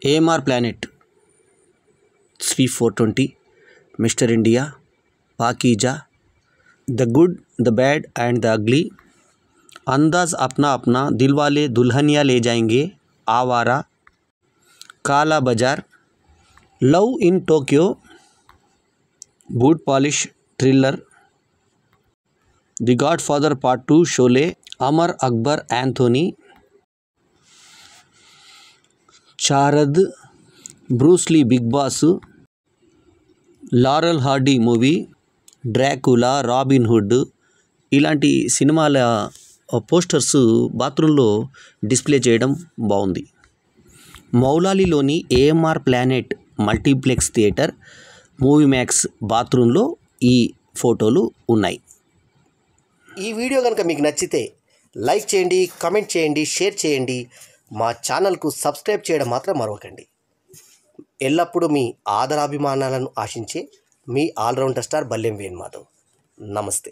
AMR Planet, Sweep 420, Mr. India, Pakeeja, The Good, The Bad and The Ugly, अंदाज अपना अपना, दिलवाले दुल्हनिया ले जाएंगे, Awaara, Kala Bazaar, Love in Tokyo, Boot Polish, Thriller, the Godfather part 2, Sholay, Amar Akbar Anthony, Charade, Bruce Lee Big Boss, Laurel Hardy movie, Dracula, Robin Hood ఇలాంటి సినిమాల posters బాత్రూంలో display చేయడం బాగుంది. మౌలాలీలోని AMR Planet multiplex theatre, Movie Max బాత్రూంలో ఈ ఫోటోలు ఉన్నాయి. ఈ వీడియో కనుక మీకు నచ్చితే లైక్ చేయండి, కామెంట్ చేయండి, షేర్ చేయండి. మా ఛానల్కు సబ్స్క్రైబ్ చేయడం మాత్రం మరవకండి. ఎల్లప్పుడూ మీ ఆదరాభిమానాలను ఆశించే మీ ఆల్రౌండర్ స్టార్ బల్లెం వేణుమాధవ్. నమస్తే.